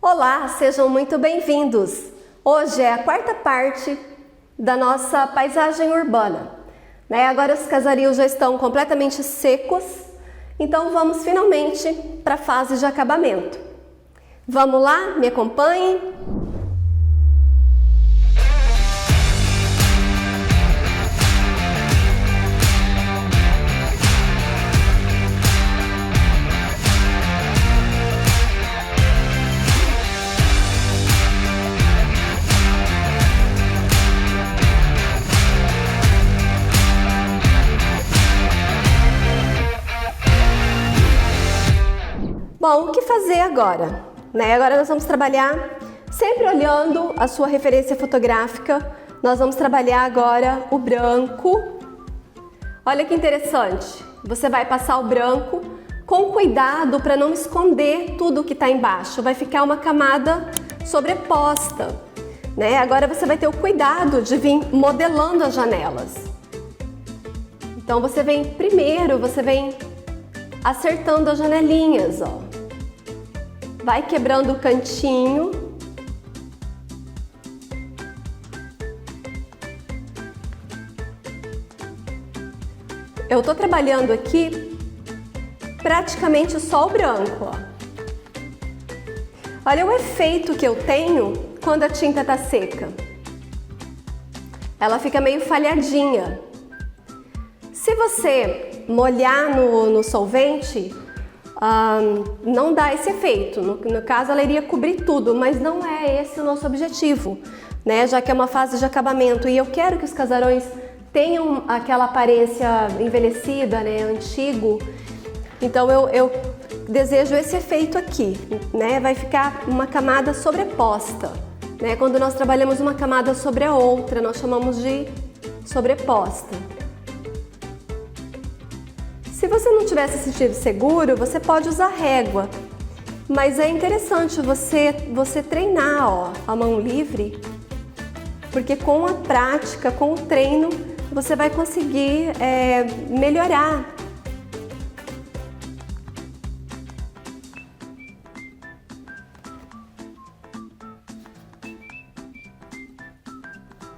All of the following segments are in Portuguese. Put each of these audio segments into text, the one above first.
Olá, sejam muito bem-vindos! Hoje é a quarta parte da nossa paisagem urbana. Agora os casarios já estão completamente secos, então vamos finalmente para a fase de acabamento. Vamos lá? Me acompanhem! Bom, o que fazer agora? Agora nós vamos trabalhar sempre olhando a sua referência fotográfica. Nós vamos trabalhar agora o branco. Olha que interessante. Você vai passar o branco com cuidado para não esconder tudo que está embaixo. Vai ficar uma camada sobreposta. Agora você vai ter o cuidado de vir modelando as janelas. Então você vem primeiro, você vem acertando as janelinhas, ó. Vai quebrando o cantinho. Eu tô trabalhando aqui praticamente só o branco, ó. Olha o efeito que eu tenho quando a tinta tá seca. Ela fica meio falhadinha. Se você molhar no solvente, não dá esse efeito. No caso, ela iria cobrir tudo, mas não é esse o nosso objetivo, já que é uma fase de acabamento. E eu quero que os casarões tenham aquela aparência envelhecida, antigo. Então eu desejo esse efeito aqui, vai ficar uma camada sobreposta. Quando nós trabalhamos uma camada sobre a outra, nós chamamos de sobreposta. Se você não tivesse se sentido seguro, você pode usar régua, mas é interessante você treinar, ó, a mão livre, porque com a prática, com o treino, você vai conseguir melhorar.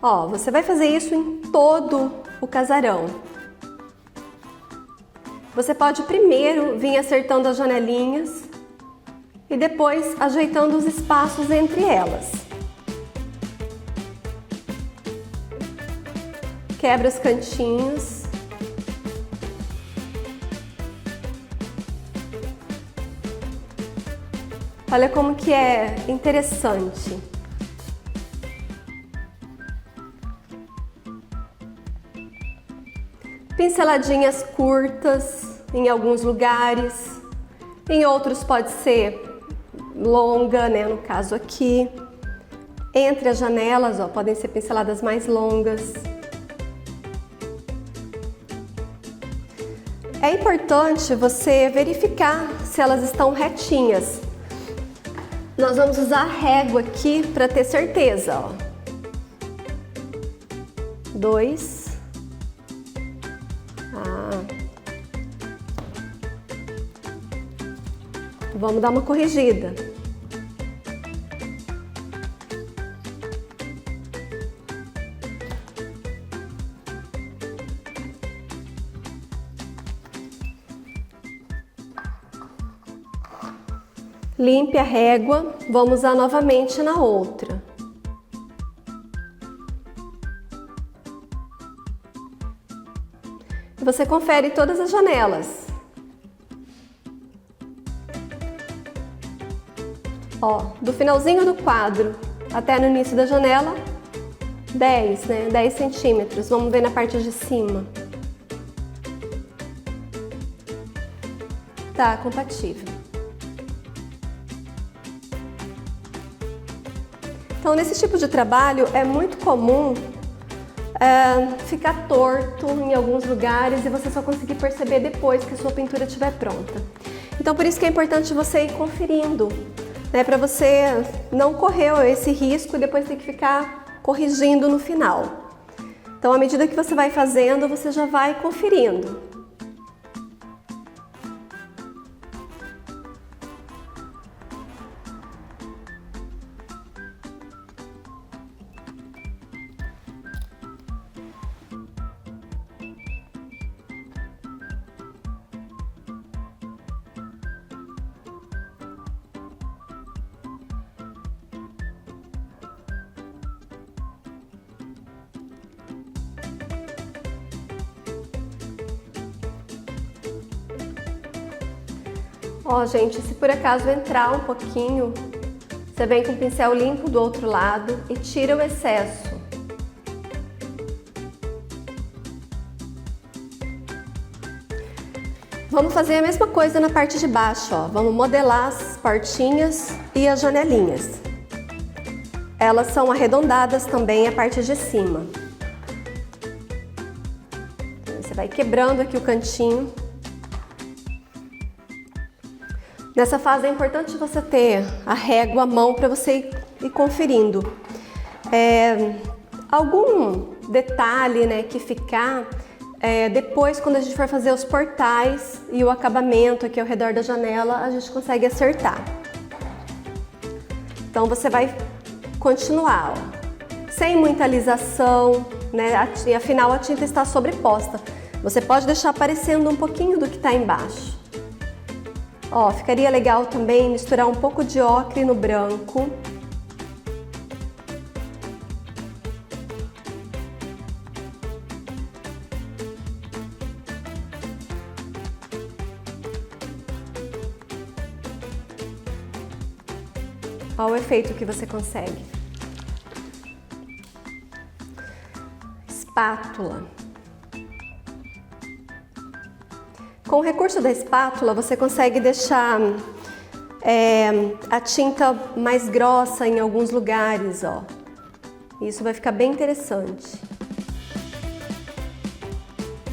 Ó, você vai fazer isso em todo o casarão. Você pode primeiro vir acertando as janelinhas e depois ajeitando os espaços entre elas. Quebra os cantinhos. Olha como que é interessante. Pinceladinhas curtas em alguns lugares, em outros pode ser longa, no caso aqui. Entre as janelas, ó, podem ser pinceladas mais longas. É importante você verificar se elas estão retinhas. Nós vamos usar a régua aqui para ter certeza, ó. 2. Vamos dar uma corrigida. Limpe a régua, vamos usar novamente na outra. Você confere todas as janelas. Ó, do finalzinho do quadro até no início da janela, 10, 10 centímetros. Vamos ver na parte de cima. Tá compatível. Então, nesse tipo de trabalho, é muito comum ficar torto em alguns lugares e você só conseguir perceber depois que a sua pintura estiver pronta. Então, por isso que é importante você ir conferindo, para você não correr esse risco e depois ter que ficar corrigindo no final. Então, à medida que você vai fazendo, você já vai conferindo. Ó, gente, se por acaso entrar um pouquinho, você vem com o pincel limpo do outro lado e tira o excesso. Vamos fazer a mesma coisa na parte de baixo, ó. Vamos modelar as portinhas e as janelinhas. Elas são arredondadas também a parte de cima. Você vai quebrando aqui o cantinho. Nessa fase é importante você ter a régua à mão para você ir conferindo. Algum detalhe, né, que ficar, depois quando a gente for fazer os portais e o acabamento aqui ao redor da janela, a gente consegue acertar. Então você vai continuar, ó, sem muita alisação, né, afinal a tinta está sobreposta. Você pode deixar aparecendo um pouquinho do que está embaixo. Ó, ficaria legal também misturar um pouco de ocre no branco. Olha o efeito que você consegue. Espátula. Com o recurso da espátula, você consegue deixar a tinta mais grossa em alguns lugares, ó. Isso vai ficar bem interessante.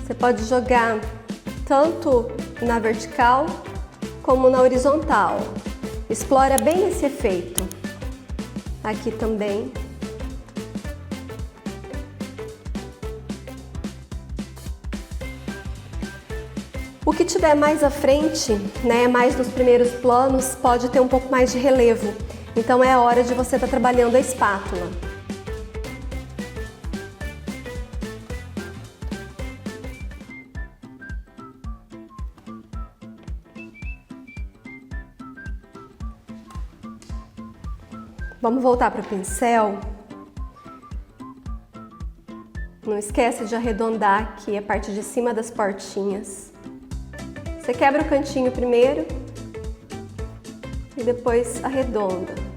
Você pode jogar tanto na vertical como na horizontal. Explora bem esse efeito. Aqui também. O que tiver mais à frente, né, mais nos primeiros planos, pode ter um pouco mais de relevo. Então é a hora de você estar trabalhando a espátula. Vamos voltar para o pincel. Não esquece de arredondar aqui a parte de cima das portinhas. Você quebra o cantinho primeiro e depois arredonda.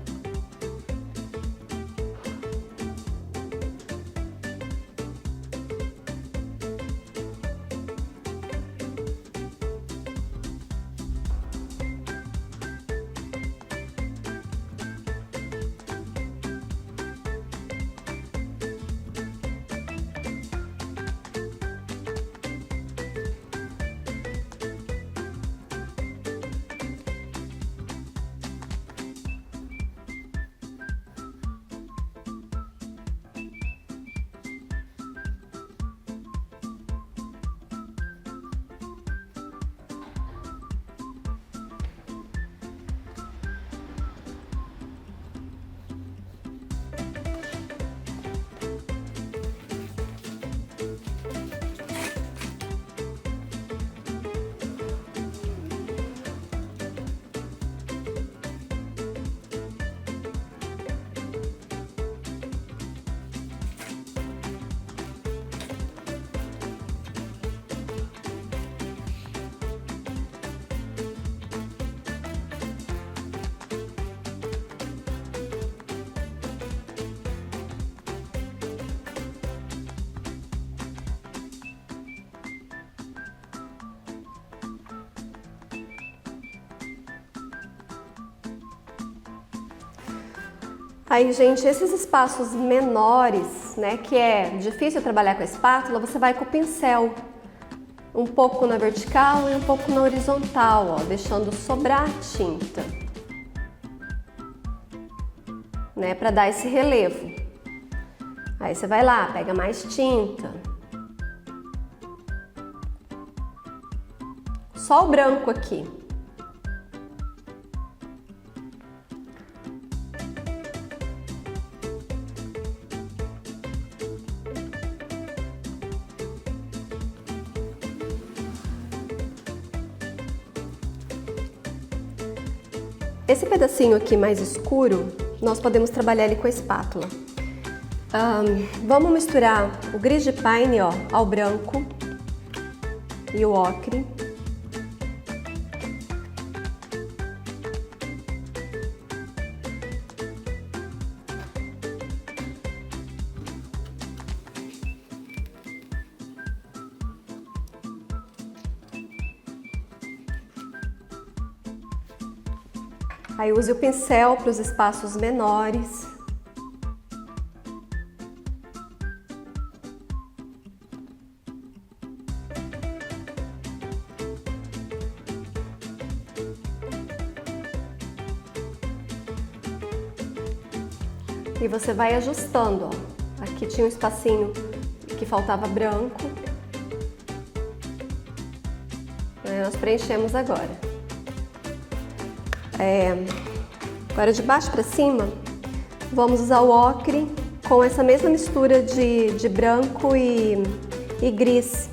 Aí, gente, esses espaços menores, né, que é difícil trabalhar com a espátula, você vai com o pincel. Um pouco na vertical e um pouco na horizontal, ó, deixando sobrar tinta, né, para dar esse relevo. Aí você vai lá, pega mais tinta. Só o branco aqui. Esse pedacinho aqui mais escuro, nós podemos trabalhar ele com a espátula. Vamos misturar o gris de paine, ó, ao branco e o ocre. Aí use o pincel para os espaços menores. E você vai ajustando, ó. Aqui tinha um espacinho que faltava branco. Aí nós preenchemos agora. Agora de baixo para cima, vamos usar o ocre com essa mesma mistura de branco e gris.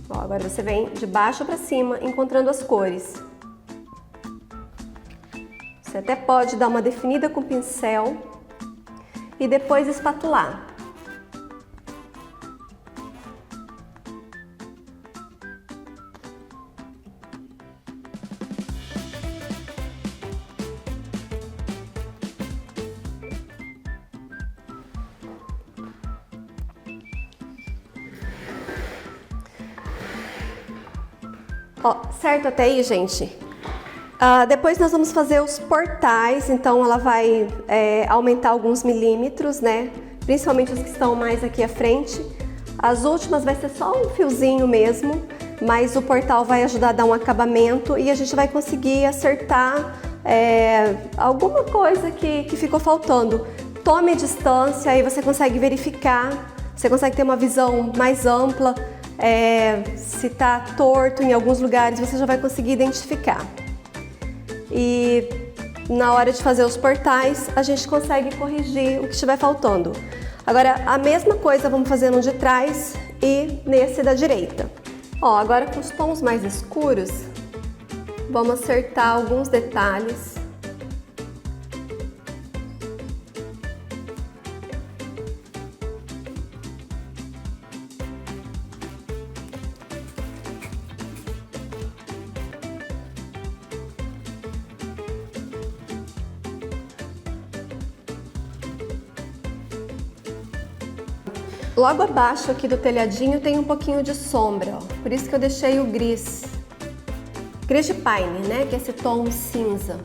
Ó, agora você vem de baixo para cima, encontrando as cores. Você até pode dar uma definida com o pincel e depois espatular. Ó, certo até aí, gente? Depois nós vamos fazer os portais, então ela vai aumentar alguns milímetros, né? Principalmente os que estão mais aqui à frente. As últimas vai ser só um fiozinho mesmo, mas o portal vai ajudar a dar um acabamento e a gente vai conseguir acertar alguma coisa que ficou faltando. Tome a distância, aí você consegue verificar, você consegue ter uma visão mais ampla. Se está torto em alguns lugares, você já vai conseguir identificar. E na hora de fazer os portais, a gente consegue corrigir o que estiver faltando. Agora, a mesma coisa vamos fazer no de trás e nesse da direita. Ó, agora com os tons mais escuros, vamos acertar alguns detalhes. Logo abaixo aqui do telhadinho tem um pouquinho de sombra, ó. Por isso que eu deixei o gris. Gris de Pine, né? Que é esse tom cinza.